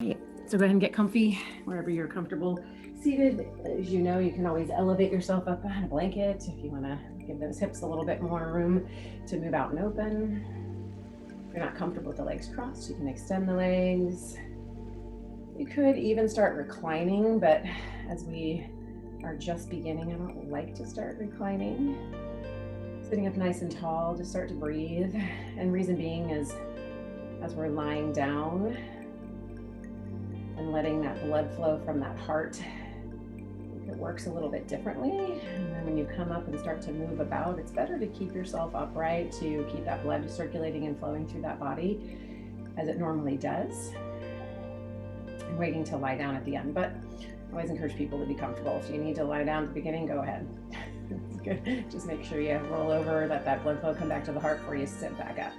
Right, so go ahead and get comfy wherever you're comfortable seated. As you know, you can always elevate yourself up behind a blanket if you want to give those hips a little bit more room to move out and open. If you're not comfortable with the legs crossed, you can extend the legs. You could even start reclining, but as we are just beginning, I don't like to start reclining. Sitting up nice and tall, just start to breathe. And reason being is as we're lying down and letting that blood flow from that heart, it works a little bit differently. And then when you come up and start to move about, it's better to keep yourself upright to keep that blood circulating and flowing through that body as it normally does. I'm waiting to lie down at the end, but I always encourage people to be comfortable. If you need to lie down at the beginning, go ahead. It's good. Just make sure you roll over, let that blood flow come back to the heart before you sit back up.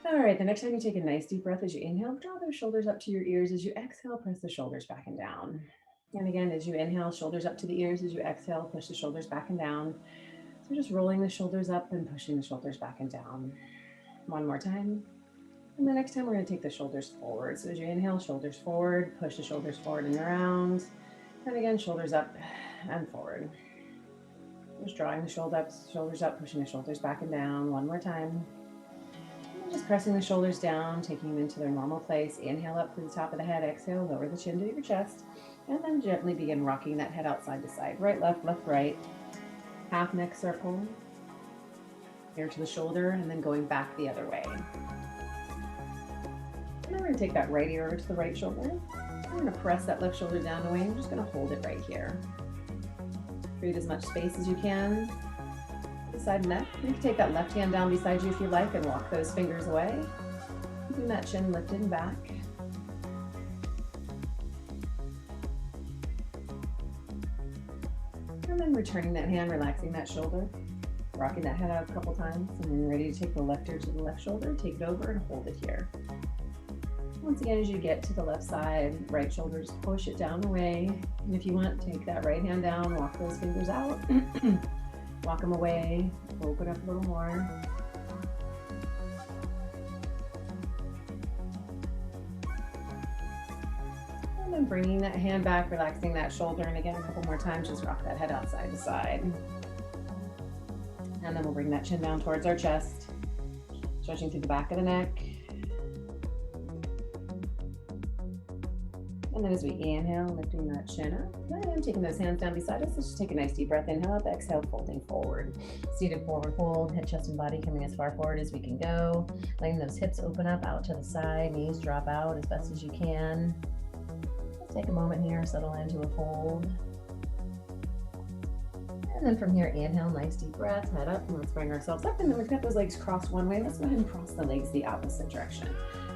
All right, the next time you take a nice deep breath as you inhale, draw those shoulders up to your ears. As you exhale, press the shoulders back and down. And again, as you inhale, shoulders up to the ears. As you exhale, push the shoulders back and down. So just rolling the shoulders up and pushing the shoulders back and down. One more time. And the next time we're going to take the shoulders forward. So as you inhale, shoulders forward, push the shoulders forward and around. And again, shoulders up and forward. Just drawing the shoulders up, pushing the shoulders back and down. One more time. And just pressing the shoulders down, taking them into their normal place. Inhale up to the top of the head. Exhale, lower the chin to your chest. And then gently begin rocking that head out side to side. Right, left, right. Half neck circle. Here to the shoulder, and then going back the other way. And then we're going to take that right ear over to the right shoulder. I'm going to press that left shoulder down away. I'm just going to hold it right here. Create as much space as you can. Side neck. You can take that left hand down beside you if you like and walk those fingers away. Keeping that chin lifted and back. And then returning that hand, relaxing that shoulder. Rocking that head out a couple times. And then ready to take the left ear to the left shoulder. Take it over and hold it here. Once again, as you get to the left side, right shoulder, just push it down away. And if you want, take that right hand down, walk those fingers out. Walk them away, open up a little more. And then bringing that hand back, relaxing that shoulder. And again, a couple more times, just rock that head out side to side. And then we'll bring that chin down towards our chest, stretching through the back of the neck. And then as we inhale, lifting that chin up, and taking those hands down beside us, let's just take a nice deep breath. Inhale up, exhale, folding forward. Seated forward fold, head, chest, and body coming as far forward as we can go. Letting those hips open up out to the side, knees drop out as best as you can. Let's take a moment here, settle into a fold. And then from here, inhale, nice deep breath, head up, and let's bring ourselves up. And then we've got those legs crossed one way. Let's go ahead and cross the legs the opposite direction.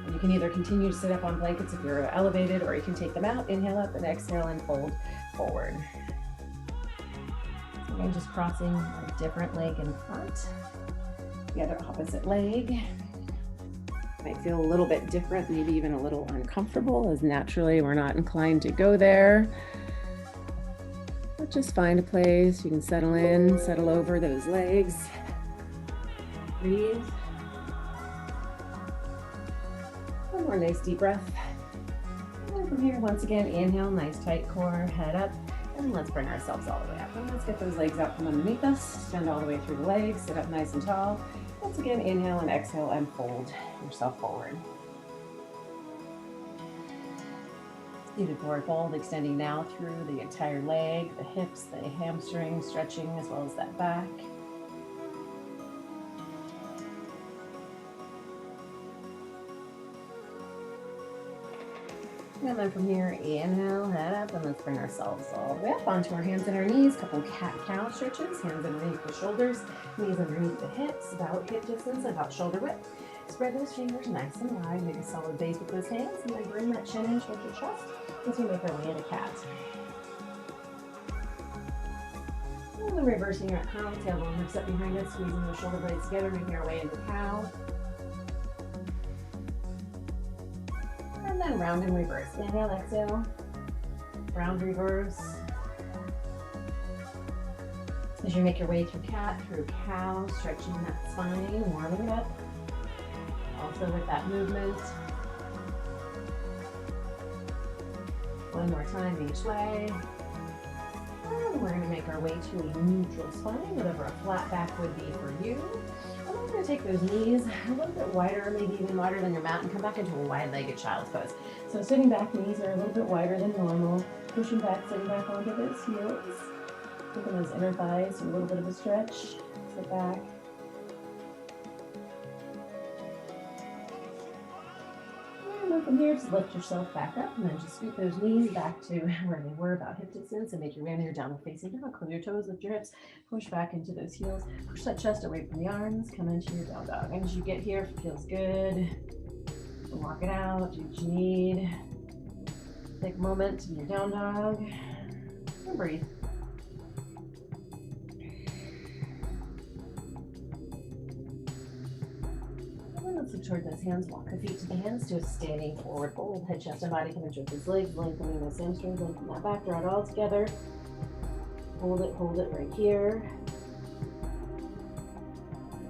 And you can either continue to sit up on blankets if you're elevated, or you can take them out, inhale up and exhale and fold forward. So again, just crossing a different leg in front. The other opposite leg. Might feel a little bit different, maybe even a little uncomfortable, as naturally we're not inclined to go there. But just find a place you can settle in, settle over those legs. Breathe. One more nice deep breath. And from here, once again, inhale, nice tight core, head up, and let's bring ourselves all the way up. And let's get those legs out from underneath us, extend all the way through the legs, sit up nice and tall. Once again, inhale and exhale and fold yourself forward. Seated forward fold, extending now through the entire leg, the hips, the hamstring, stretching as well as that back. And then from here, inhale, head up, and let's bring ourselves all the way up onto our hands and our knees. Couple cat-cow stretches, hands underneath the shoulders, knees underneath the hips, about hip distance, about shoulder width. Spread those fingers nice and wide, make a solid base with those hands, and then bring that chin in towards your chest as we make our way into cat. And then reversing our cow, tailbone lifts up behind us, squeezing those shoulder blades together, making our way into cow. And then round and reverse. Inhale, exhale, round, reverse. As you make your way through cat, through cow, stretching that spine, warming it up. Also with that movement. One more time each way. And we're going to make our way to a neutral spine, whatever a flat back would be for you. And then we're going to take those knees a little bit wider, maybe even wider than your mat, and come back into a wide-legged child's pose. So sitting back, knees are a little bit wider than normal. Pushing back, sitting back onto those heels. Keeping those inner thighs, a little bit of a stretch. Sit back. And then from here, just lift yourself back up, and then just scoot those knees back to where they were, about hip distance, and make your way into your downward facing dog. Curl your toes, lift your hips, push back into those heels. Push that chest away from the arms, come into your down dog. And as you get here, if it feels good, walk it out, do what you need. Take a moment to be your down dog, and breathe. Let's look toward those hands. Walk the feet to the hands to a standing forward fold. Head, chest, and body coming towards those legs, lengthening those hamstrings, lengthen that back, draw it all together. Hold it right here.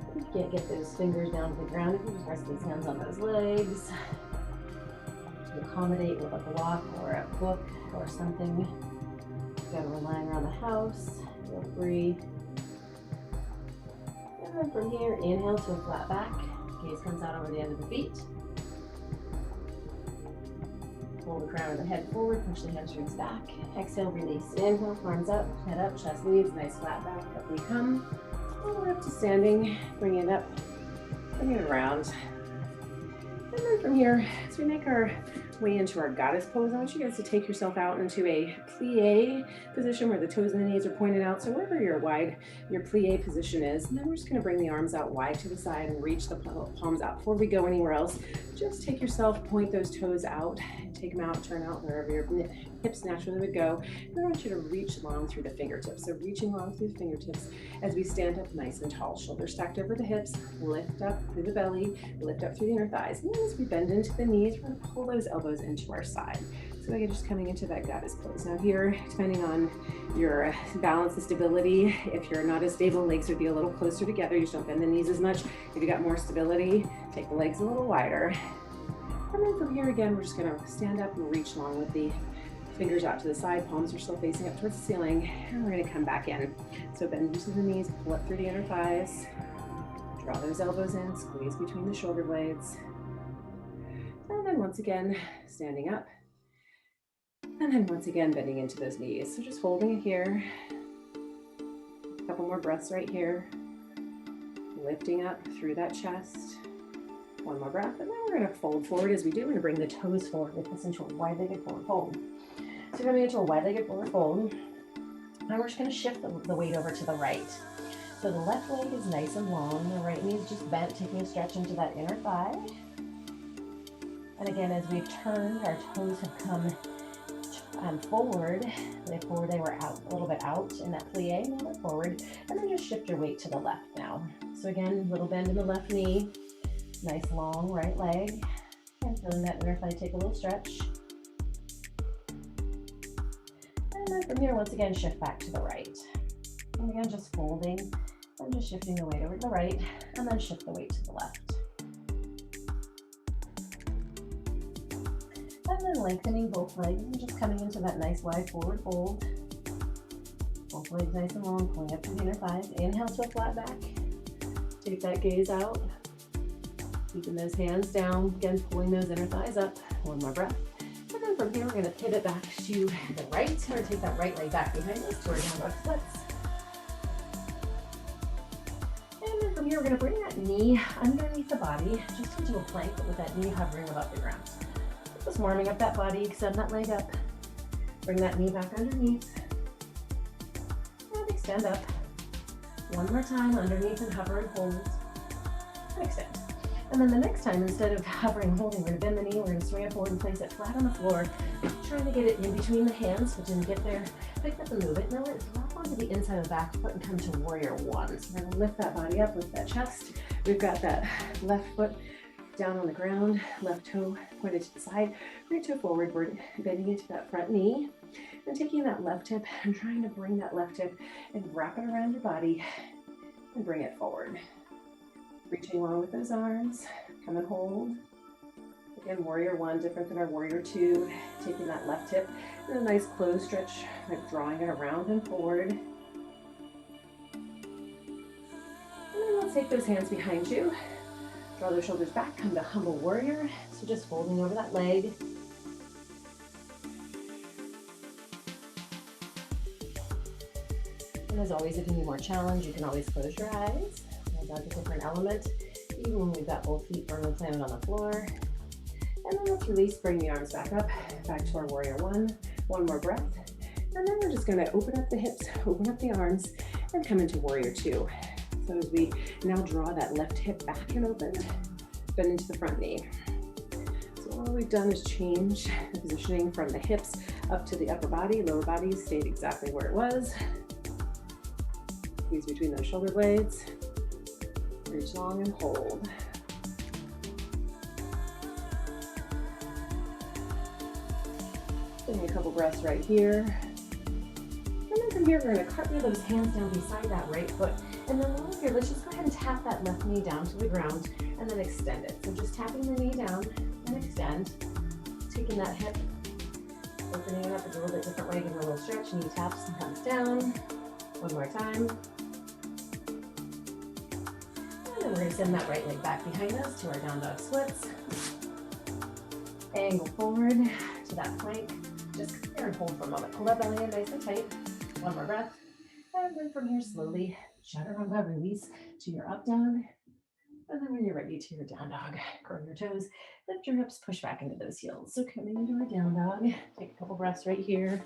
If you can't get those fingers down to the ground, if you just rest these hands on those legs to accommodate with a block or a book or something. You've got to rely around the house. Feel free. And then from here, inhale to a flat back. Gaze comes out over the end of the feet. Pull the crown of the head forward, push the hamstrings back. Exhale, release. Inhale, arms up, head up, chest leads, nice flat back. Up we come. All the way up to standing. Bring it up, bring it around. And then from here, as we make our way into our goddess pose, I want you guys to take yourself out into a plie position where the toes and the knees are pointed out. So wherever your plie position is, and then we're just going to bring the arms out wide to the side and reach the palms out. Before we go anywhere else, just take yourself, point those toes out, and take them out, turn out wherever your hips naturally would go. And I want you to reach long through the fingertips. So reaching long through the fingertips as we stand up nice and tall. Shoulders stacked over the hips, lift up through the belly, lift up through the inner thighs. And then as we bend into the knees, we're going to pull those elbows into our side. So again, just coming into that goddess pose. Now here, depending on your balance and stability, if you're not as stable, legs would be a little closer together. You just don't bend the knees as much. If you got more stability, take the legs a little wider. And then from here again, we're just going to stand up and reach long with the fingers out to the side. Palms are still facing up towards the ceiling. And we're going to come back in. So bend into the knees, pull up through the inner thighs. Draw those elbows in, squeeze between the shoulder blades. And then once again, standing up. And then once again, bending into those knees. So just holding it here. A couple more breaths right here. Lifting up through that chest. One more breath. And then we're going to fold forward as we do. We're going to bring the toes forward with this into a wide-legged forward fold. So coming into a wide-legged forward fold. Now we're just going to shift the weight over to the right. So the left leg is nice and long. The right knee is just bent, taking a stretch into that inner thigh. And again, as we've turned, our toes have come forward. Before they were out, a little bit out in that plie, now they're forward. And then just shift your weight to the left now. So again, little bend in the left knee, nice long right leg. And feeling that inner thigh take a little stretch. And then from here, once again, shift back to the right. And again, just folding and just shifting the weight over to the right, and then shift the weight to the left. And then lengthening both legs and just coming into that nice wide forward fold. Both legs nice and long, pulling up to the inner thighs. Inhale to a flat back. Take that gaze out. Keeping those hands down. Again, pulling those inner thighs up. One more breath. And then from here, we're going to pivot back to the right. We're going to take that right leg back behind us to our down dog splits. And then from here, we're going to bring that knee underneath the body, just into a plank, but with that knee hovering above the ground. Just warming up that body, extend that leg up. Bring that knee back underneath. And extend up. One more time, underneath and hover and hold. And extend. And then the next time, instead of hovering and holding, we're going to bend the knee, we're going to swing it forward and place it flat on the floor. Trying to get it in between the hands, but didn't get there. Pick up and move it. Now let's drop onto the inside of the back foot and come to warrior one. So we're going to lift that body up, lift that chest. We've got that left foot down on the ground, left toe pointed to the side, right toe forward. We're bending into that front knee and taking that left hip and trying to bring that left hip and wrap it around your body and bring it forward. Reaching along with those arms, come and hold. Again, warrior one, different than our warrior two. Taking that left hip and a nice close stretch, like drawing it around and forward. And then let's take those hands behind you. Draw those shoulders back, come to humble warrior. So just folding over that leg. And as always, if you need more challenge, you can always close your eyes. Hold on to a different element, even when we've got both feet firmly planted on the floor. And then let's release, bring the arms back up, back to our warrior one. One more breath. And then we're just gonna open up the hips, open up the arms, and come into warrior two. So as we now draw that left hip back and open, bend into the front knee. So all we've done is change the positioning from the hips up to the upper body. Lower body stayed exactly where it was. Squeeze between those shoulder blades. Reach long and hold. Taking a couple breaths right here. And then from here, we're going to cartwheel those hands down beside that right foot. And then while we're here, let's just go ahead and tap that left knee down to the ground and then extend it. So just tapping the knee down and extend. Taking that hip, opening it up a little bit different way, giving a little stretch. Knee taps and comes down. One more time. And then we're going to send that right leg back behind us to our down dog splits. Angle forward to that plank. Just come here and hold for a moment. Pull that belly in nice and tight. One more breath. And then from here, slowly chaturanga, release to your up dog. And then when you're ready to your down dog, curl your toes, lift your hips, push back into those heels. So coming into our down dog, take a couple breaths right here.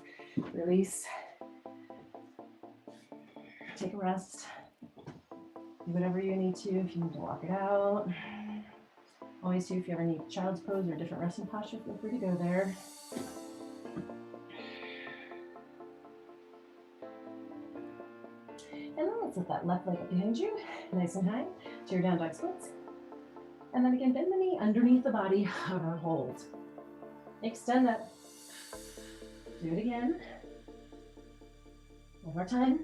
Release. Take a rest. Do whatever you need to. If you need to walk it out. Always do, if you ever need child's pose or different resting posture, feel free to go there. And then let's lift that left leg up behind you, nice and high, to your down dog splits. And then again, bend the knee underneath the body, hover, hold. Extend up. Do it again. One more time.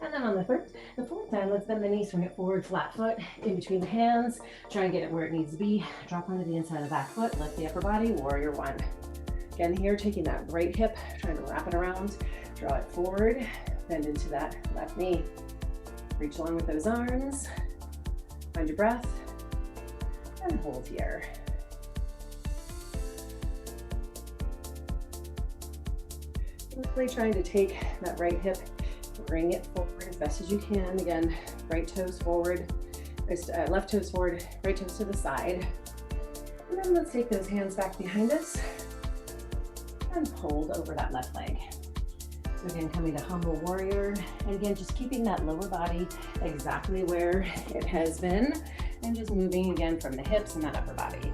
And then on the fourth time, let's bend the knees, swing it forward, flat foot, in between the hands. Try and get it where it needs to be. Drop onto the inside of the back foot, lift the upper body, warrior one. Again here, taking that right hip, trying to wrap it around, draw it forward, bend into that left knee. Reach along with those arms, find your breath, and hold here. Quickly trying to take that right hip, bring it forward as best as you can. Again, right toes forward, left toes forward, right toes to the side. And then let's take those hands back behind us and hold over that left leg. So again, coming to humble warrior. And again, just keeping that lower body exactly where it has been and just moving again from the hips and that upper body.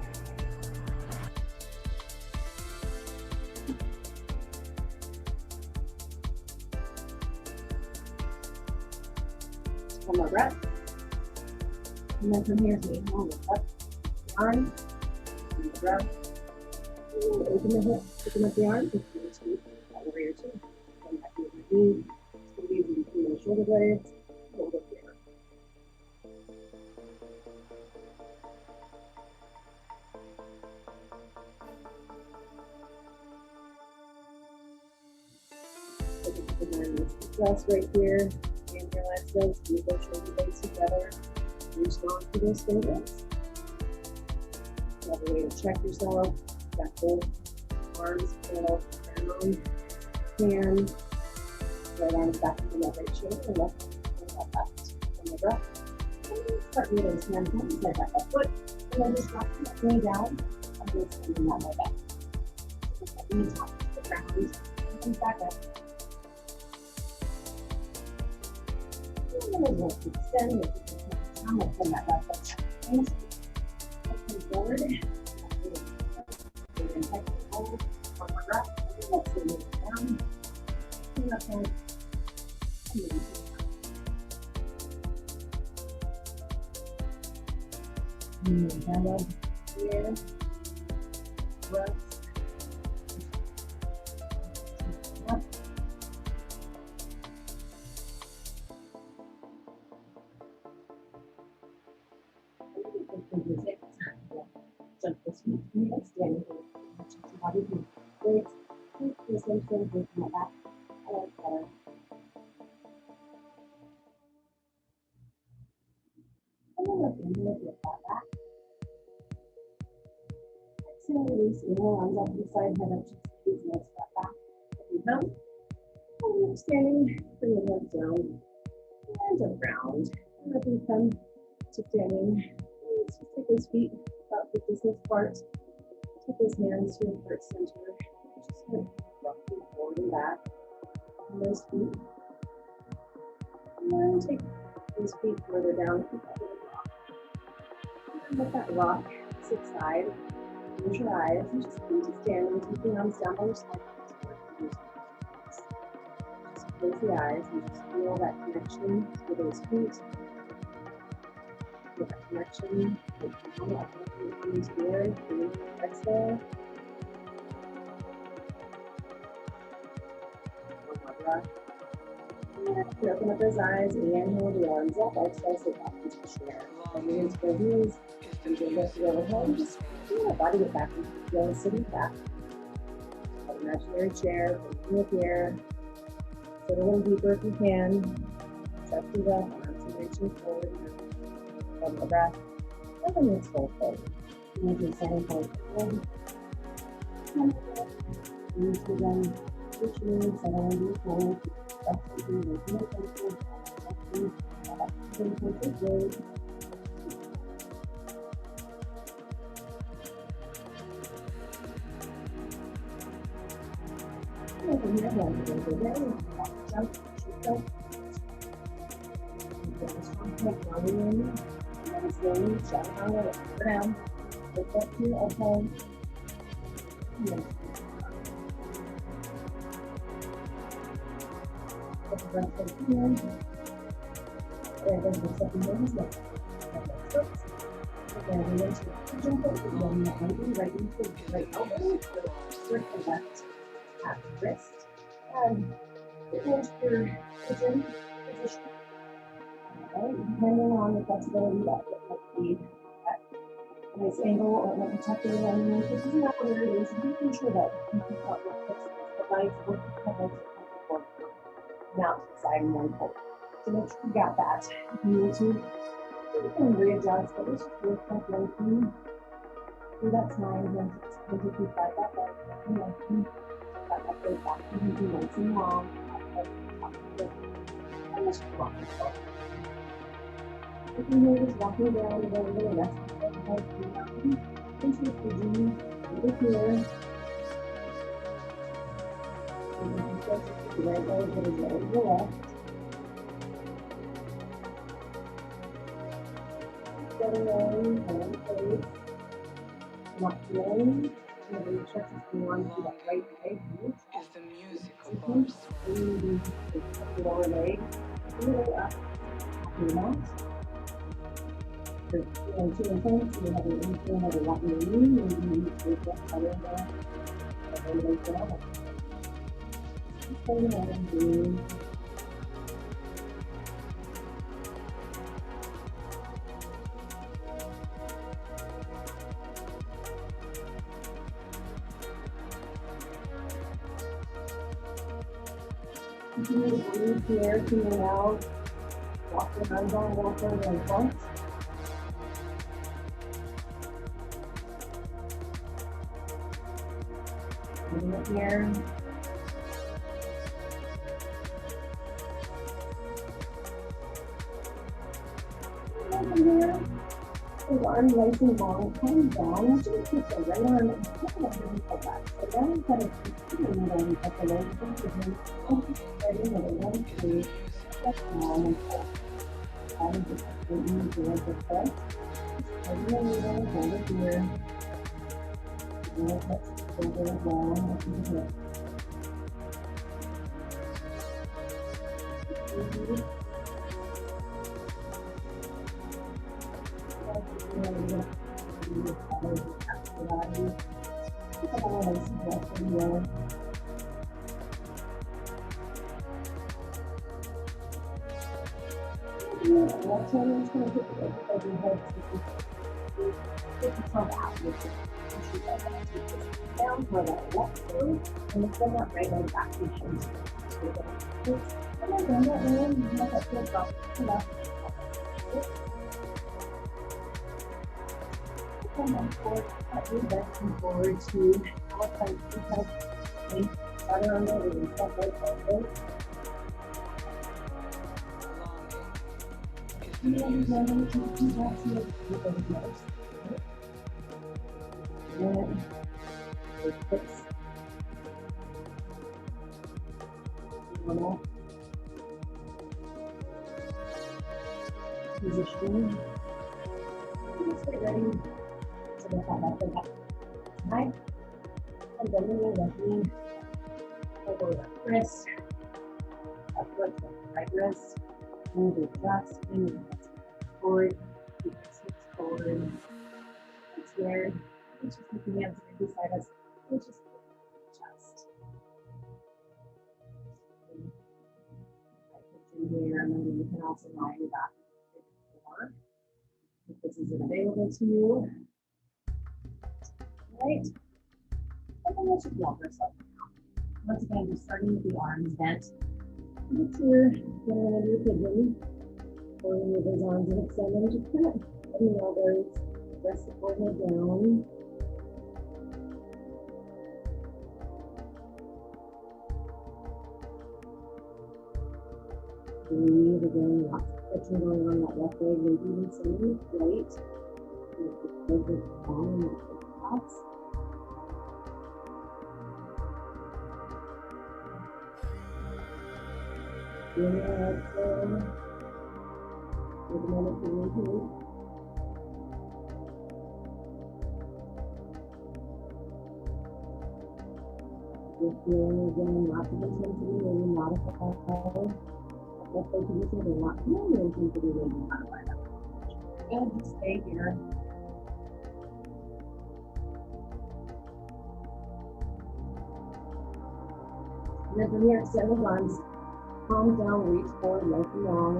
One more breath. And then from here, take one up the arm, and the breath. Open the hip, open up the arm, warrior two. Come back to the knee, squeeze in between the shoulder blades, hold it here. Rest right here. And relax those, squeeze those shoulder blades together. Reach long to those fingers. You have a way to check yourself. Got both arms curled around, hand, right arms back to the right shoulder, and left hand left. From the breath. And then start with those hands inside that left foot. And then just drop that knee down and then extending that way back. Just that knee top to the ground and back up. And then we'll extend it. We'll send that left foot back. Looking forward. And then hold. One more breath. And let's move it down. Clean up hand. And then stand up here. Rest. Up. of this week. And then standing here, check your body here. Great. The same thing with my back. I like better. And then look in with your flat back. Exhale, release. Inhale, arms up to the side, head up, just squeeze, nice flat back. Up and down. And then standing, bring the legs down. And around. And up and come to standing. Let's just take those feet about 56 apart. Take those hands to your heart center. Just kind of rocking forward and back on those feet. And then take those feet further down. And let that rock subside. Close your eyes and just come to standing. Take your arms down by your side. Just close the eyes and just feel that connection to those feet. Feel that connection. Come up into the air. Exhale. One more breath. And open up those eyes. Inhale the arms up. Exhale, sit back into the chair. Bring into the knees. And then lift your overhead. Just feel your body get back into the flow, sitting back. An imaginary chair. Open up the air. Sit a little deeper if you can. Chest is up. Arms are reaching forward. One more breath. And then let's fold forward. Maybe standing forward. Use the gun. Switch moves. I don't want to forward. That's what you're doing. No pencil. Open your hands over there. Jump, jump. Get a strong head running in. And then slowly shut down or up down. Lift up to your elbow. Yes. Take a breath in here. And then lift up your nose up. And then release your jump up. One more elbow right into the right elbow. Lift the left half wrist. And get into your pigeon position. Alright, depending on the flexibility that might be at a nice angle or it might be tucked in underneath. This is not where it is. You can ensure that you can cut your hips, the legs, work the legs forward, now to the side and one forward. So make sure you got that. If you need to, you can readjust, but let's just work that lengthening through that spine. Then take you fight that leg, lengthen. That goes back to you nice and long. And let's just rock it forward. You can hear this walking down and then a little rest of the head into the pigeon over here. And you can stretch it to the right leg that is right to the left. Getting in, hand face. Not feeling. And then check if you want to do that right leg. Is the musical box. And the lower leg. A little up. Your mat. You're feeling too intense, you have an inhale that you're walking your knee, maybe you need to adjust better there. And then you go down. Just go ahead and breathe. Continue to breathe here, to your mouth. Walk your hands on, walk your legs front. Bring it here. And from here, with arms nice and long, come down. Just keep the right arm and put it underneath the left. So now you kind of keep the middle and put the legs into the hands. Right in the middle, 1, 2, step down and pull. And just straighten the leg with foot. Just hold the needle, hold it here. And let's shoulder down up to the hip. Left hand is going to hit the edge of your head. Take yourself out. Which is take this down for the left foot and then send that right leg back behind you. And then bend that knee and let that foot drop to the left. Come on forward, that knee bend forward to our plank. Start on the release that leg forward. Belonging is the And then music of two ours. breaths in with those nose. Good. Hips. Normal. Position. Just get ready to get that left leg up high. And then your left knee over left wrist. Left foot to the right wrist. Move your chest and your hips forward. Keep your hips forward. It's here. Just keep your hands right beside us. Just chest. In here, and then you can also lie your back to the floor if this isn't available to you. All right, and then let's just walk ourselves down. Once again, just starting with the arms bent. Look here, getting into your pigeon. Pulling with those arms and extend them. Just kind of bend the elbows, press the forehead down. Breathe again, lots of stretching going on that left leg, maybe even some in the plate. Make the leg look long and not the cross. Inhale, exhale. Take a moment to repeat. Just feeling again, lots of intensity, maybe modify. Left leg position, but not really intensity, maybe modify that. Good, just stay here. And then from here, extend the arms. Palms down, reach forward, nice and long.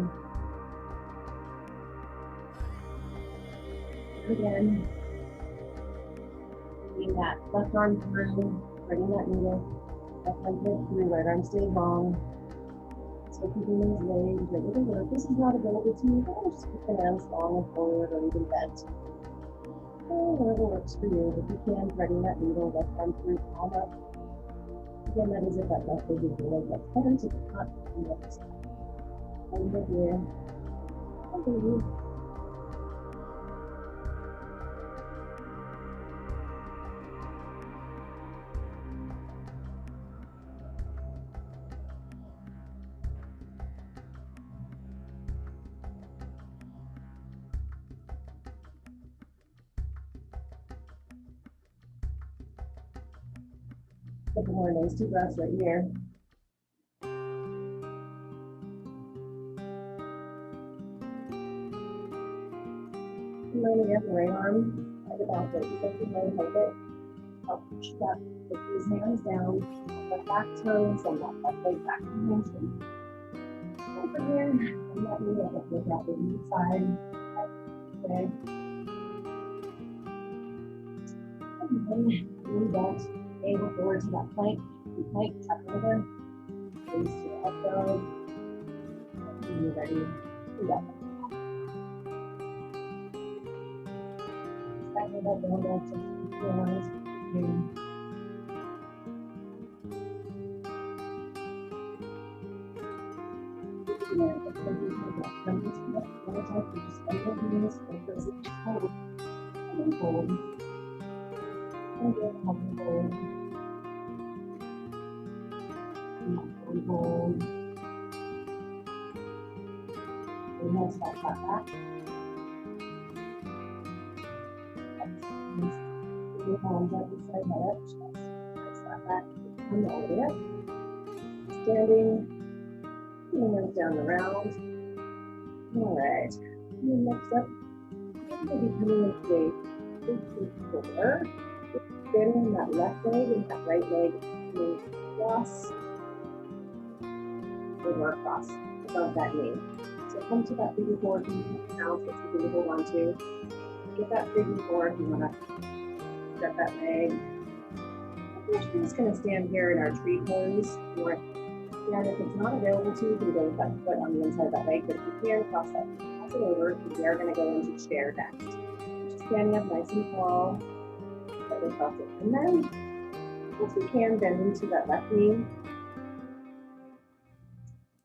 And again, bring that left arm through, bringing that needle. Left arm through, right arm stays long. So keeping those legs ready to work. This is not available to you, but just keep the hands long and forward or even bent. Whatever works for you. If you can, threading that needle, left arm through, palm up. Again, that is if that left leg is the leg that's better to the front and the other side. Over here. Okay. Couple more nice deep breaths right here. And then again, the right arm, right about it. You can hold it. I'll push back, put these hands down, the back toes, and that left leg back behind you. Over here, and let me look at the inside. Okay. And then move that angle forward to that plank. Plank, tuck over. Raise to the up dog. And you're ready to do that. Back with that down dog, just keep your arms. Hold. And then hold. Hold. Inhale, step back. Put your palms up beside head up, chest. Step back. Come all the way up. Standing. And then down the round. All right. And then next up, maybe coming into a big four. Bending that left leg and that right leg coming across. Over across above that knee. So come to that figure four, now, so it's easy to hold on to. Get that figure four if you want to step that leg. We're just going to stand here in our tree pose. And if it's not available to you, you can go with that foot on the inside of that leg. But if you can, cross it over. We are going to go into chair next. Just standing up nice and tall. Slightly cross it. And then, if you can, bend into that left knee.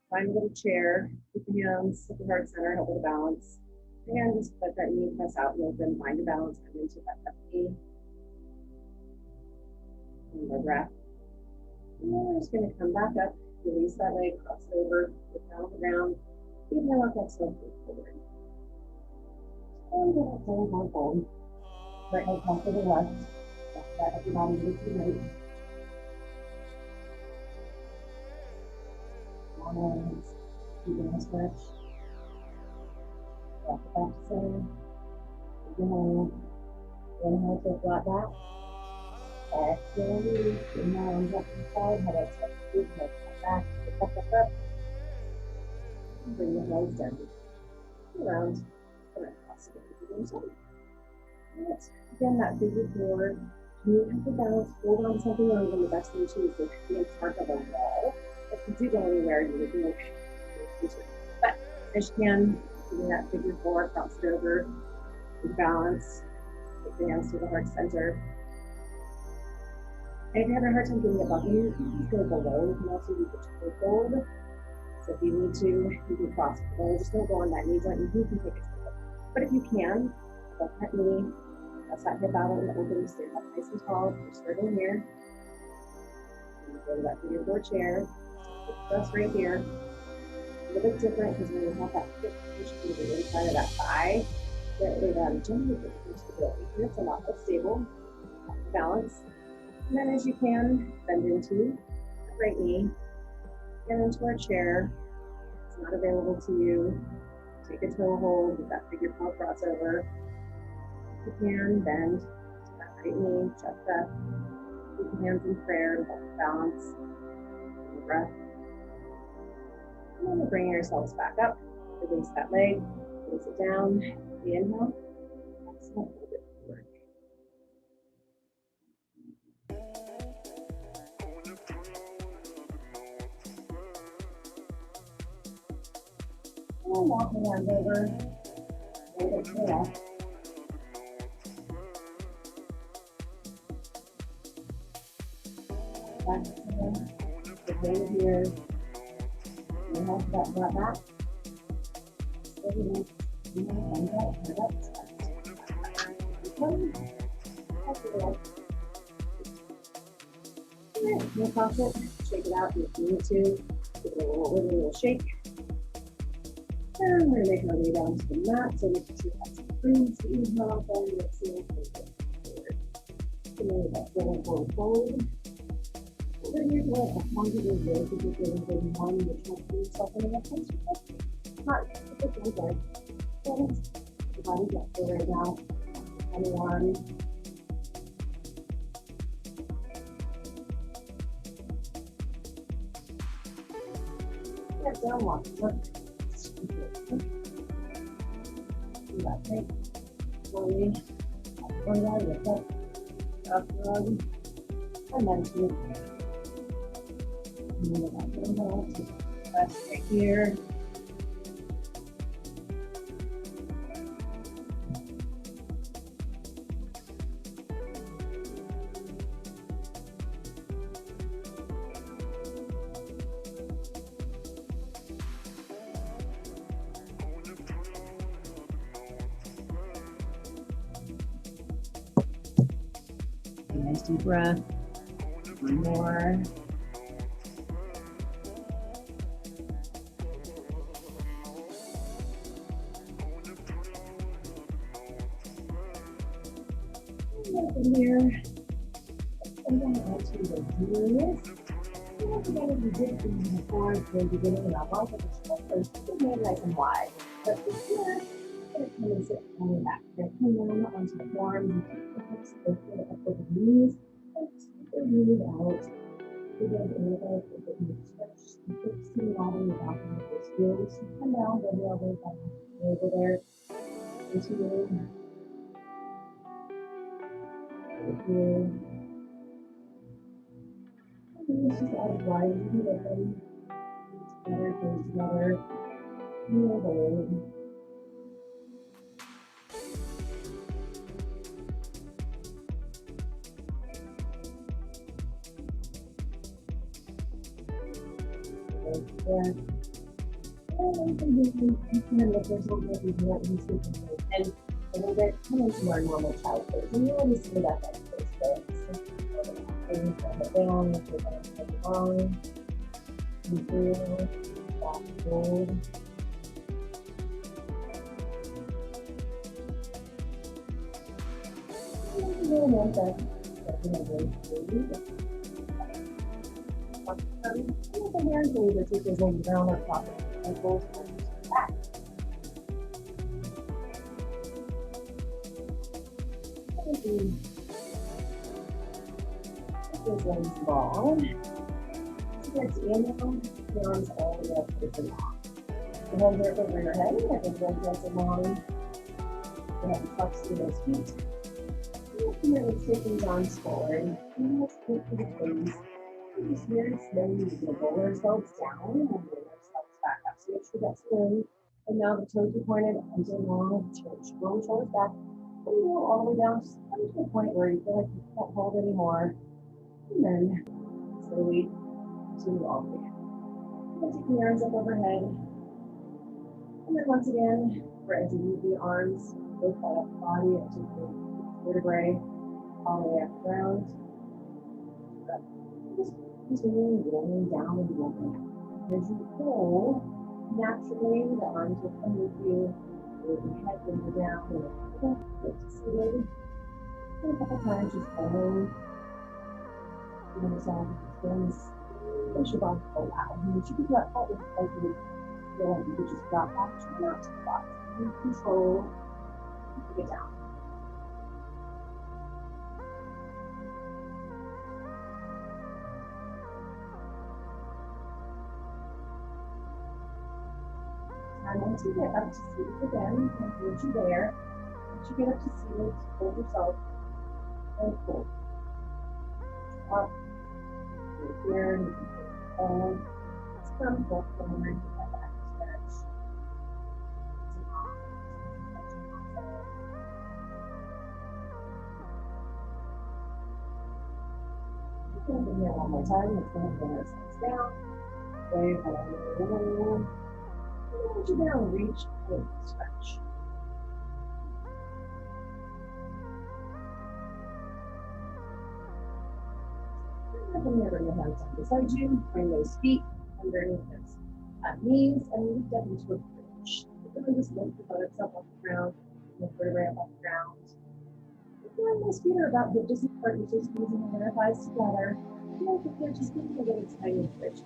Find a little chair. Keep the hands at the heart center, help with the balance. And just let that knee press out and open. Find a balance. Come into that left knee. One more breath. And then we're just going to come back up, release that leg, cross it over, put it down on the ground. Inhale out, exhale, forward. And get it forward. Right leg come to the left. Back up your body to the right. Long arms, keeping a stretch. Drop it back to center. Inhale to a flat back. Exhale, release. Inhale, arms up to the side. Head up, step through, head back, up. Bring the legs down. Around. Cross it over. Alright. Again, that figure four. You have to balance, hold on to something, or even the best thing to do is be in front of a wall. If you do go anywhere, you would be okay. But as you can, doing that figure four, cross it over, balance, take the hands to the heart center. And if you're having a hard time getting it above you, you can just go below. You can also do the toe hold. So if you need to, you can cross it below. Just don't go on that knee joint. You can take it to the hip. But if you can, lift that knee, press that hip out and open, stand up nice and tall. You're starting here. And go to that figure four chair. Press right here. A little bit different because when you have that hip push to the inside of that thigh, it generally gives stability. Here it's a lot less stable. Balance. And then as you can, bend into the right knee, get into our chair. If it's not available to you, take a toe hold with that figure four crossover. If you can, bend to that right knee, chest up. Keep your hands in prayer to help balance. And breath. And then we're bringing ourselves back up. Release that leg, release it down. Inhale. Exhale. And walk the hands over, hold it to the left. Back to the hand here. Inhale, step that back. Release. Inhale, bend up, head up, stretch. Back to the left. Alright, you'll cross it, shake it out if you need to. Give it a little shake. And we're going to make our way down to the mat, so we can see that breathe, so inhale out, then exhale, forward. So maybe that forward. Over here, what as long as you're good, if you're feeling good, one, you're trying to put yourself in a place, not a good thing there. So your body's up there right now. And one. Yeah, down one. Do that thing. Slowly. One leg, lift up. Up rug. And then two. And then that inhale. Press right here. Nice deep breath. One more. From here, and then onto the knees. And once again, if you did things before, if you're beginning and I'll also the shoulders, keep them nice and wide. But from here, gonna come and sit on your back. You're gonna come down onto the forearms and keep the hips lifted up over the knees. And keep the knees out. You're going to inhale, keep the knees stretched. And keep sitting all in the back of the heels. Come down, bend your elbows down. Over there. Into your Over here. And it's just out of line. You can get them together, things together. Kneel down. Breath. And if there's a little bit you want to sleep and a little bit come into our normal child pose. And you always see that face there. So and drop it down, let your hands take it on. Inhale, back fold. And then one breath. And the hands will either take those legs down or pop it. Ankles back. Those legs long. Let's inhale, the arms all the way up to the top. The hands are over your head. I think one nice and long. You have to flex through those feet. And then let's take these arms forward. And let's go to the toes. Just very slowly, we're going to roll ourselves down and roll ourselves back up. So make sure that's in. And now the toes are pointed, arms are long, roll the shoulders back. And you roll all the way down, just come to the point where you feel like you can't hold anymore. And then slowly continue all the way. And take the arms up overhead. And then once again, we're going to move the arms, both side up the body, up to the vertebrae, all the way up around. Just continue rolling down and rolling out. As you pull, naturally the arms will come with you. Your head will go down and get to seated. And a couple times just pulling. You understand the things. Push your body pull out. And you should let that look like you feel like you could just drop back. Try not to drop. You control. Get down. And once you get up to seated again, and once you're there, once you get up to seated, hold yourself and pull. Up, here, and you can hold. Just come forward and get that back stretch. And then one more time, let's go ahead and bring ourselves down. Wave, roll. Hold you down, reach, and stretch. And then bring your hands down beside you. Bring those feet underneath those knees and lift up into a bridge. Really just lift the buttocks up off the ground, and the vertebrae up off the ground. And those feet are about hip distance apart. You're just squeezing the inner thighs together. And then if you're just giving a little tiny bridge.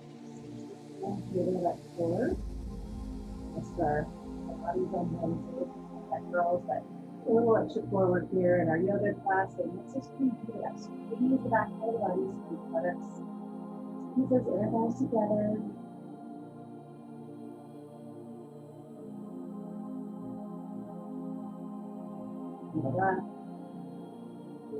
Moving that forward. That's the body's on one side. That girls that a little extra forward here in our yoga class. And let's just keep it up. So squeeze the back of the body, squeeze the buttocks. Squeeze those inner thighs together. And the breath.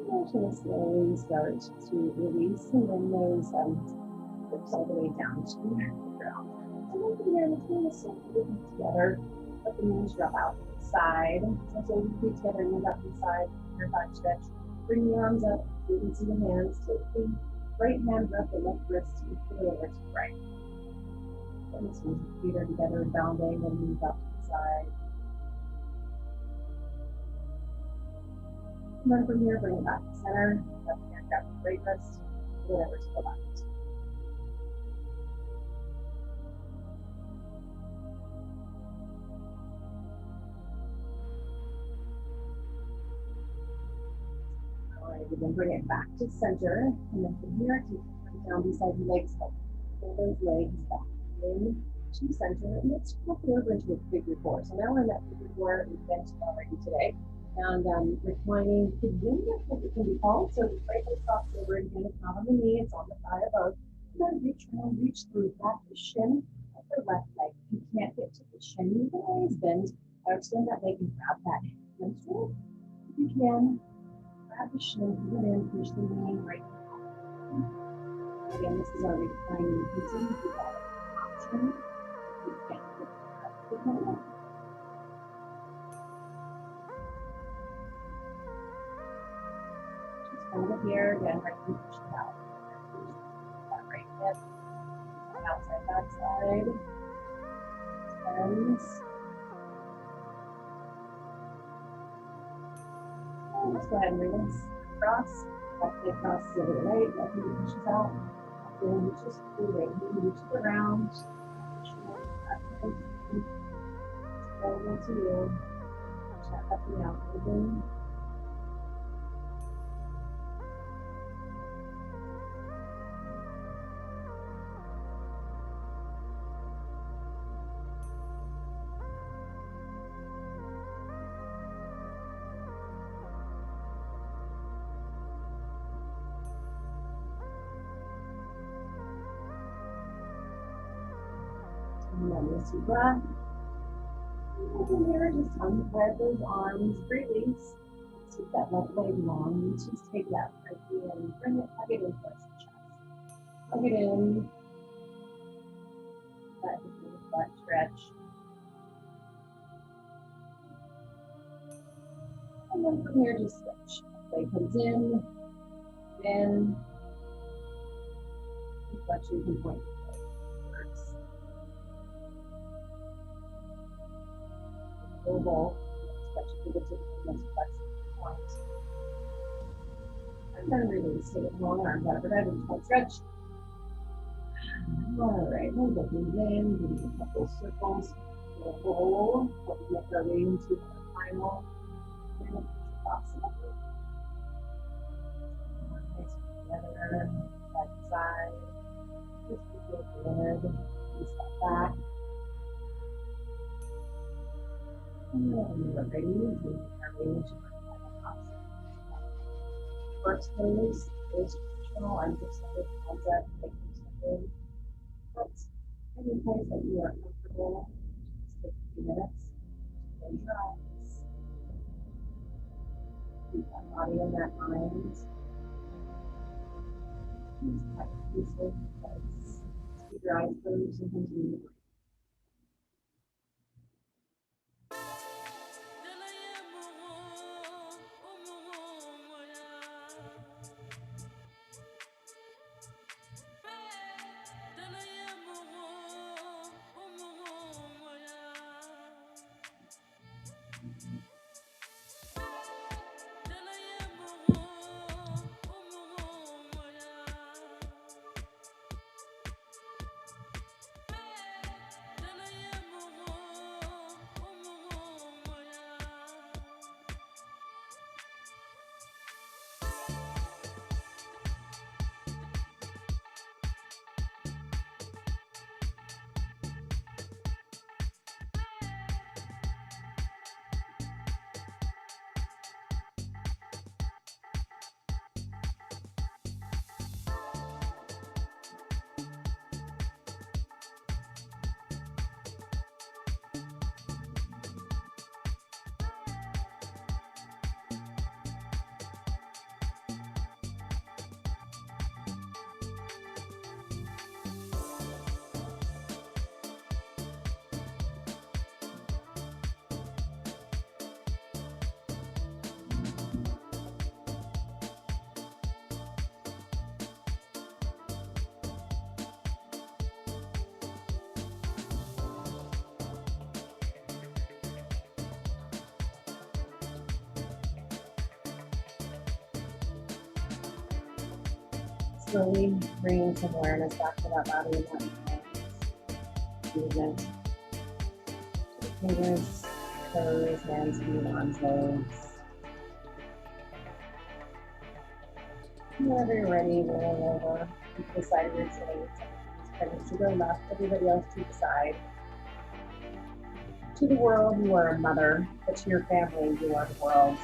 I'm just going to slowly start to release and bring those hips all the way down to the ground. And then from there, let's bring the feet together. Let the knees drop out to the side. So the feet together, knees out to the side, your thigh stretch. Bring the arms up, so you can see the hands to the feet. Right hand up the left wrist, and put it over to the right. And this means the feet are together and bounding, and knees out to the side. And then from here, bring it back to center. Left hand grab the right wrist, whatever to the left. Alright, then bring it back to center. And then from here, take it down beside your legs. Pull those legs back in to center. And let's flip it over into a figure four. So now we're in that figure four we've been already today. And reclining pigeon, that's what it can be called. So the right leg crosses over again, it's not on the knee, it's on the thigh above. And then reach around, reach through back the shin of the left leg. If you can't get to the shin, you can always bend or extend that leg and grab that hamstring. If you can, grab the shin, put it in, push the knee right now. Again, this is our reclining position. If you have an option, you can get the middle. Just hold it here, again, right knee push it out. That right hip, outside, backside. Turns. Let's go ahead and release. Cross. Left leg crosses over the right. Left knee pushes out. Left knee reaches through. Right knee reaches around. Available to you. Check up and down. Moving. And then this breath. And from here, just unthread those arms, release. Keep that left leg long. Just take that right in, bring it, hug it in towards the chest. Hug it in. That butt stretch. And then from here, just switch. Leg comes in, and flexion can point towards oval, stretch to the tip of the flexion point. And then release, take it long arms out overhead and tight stretch. All right, we'll go these in, do a couple circles. We'll roll, we'll make our way into our final Shavasana. Nice together, side to side. Just feel good. You step back. And then when we're ready, we make our way into our final Shavasana. First release is traditional. I'm just going to concept, take them but any place that you are comfortable, just take a few minutes, close your eyes, keep that body and that mind. Just quite peaceful place. Keep your eyes closed and continue to breathe. Slowly bringing some awareness back to that body and that movement. Fingers, toes, hands, feet, arms, legs. Whenever you're ready, rolling over to the side of your sitting. Fingers to go left, everybody else to the side. To the world, you are a mother, but to your family, you are the world.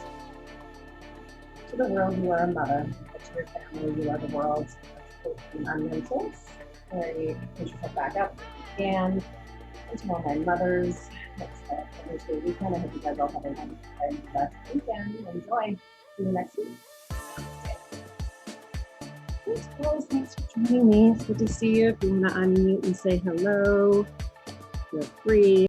To the world, you are a mother, but to your family, you are the world. Let's put on mentals. Push yourself back up. And into all my mothers. Next Thursday weekend. I hope you guys all have a wonderful blessed weekend. Enjoy. See you next week. Thanks, guys. Thanks for joining me. It's good to see you. If you want to unmute and say hello, feel free.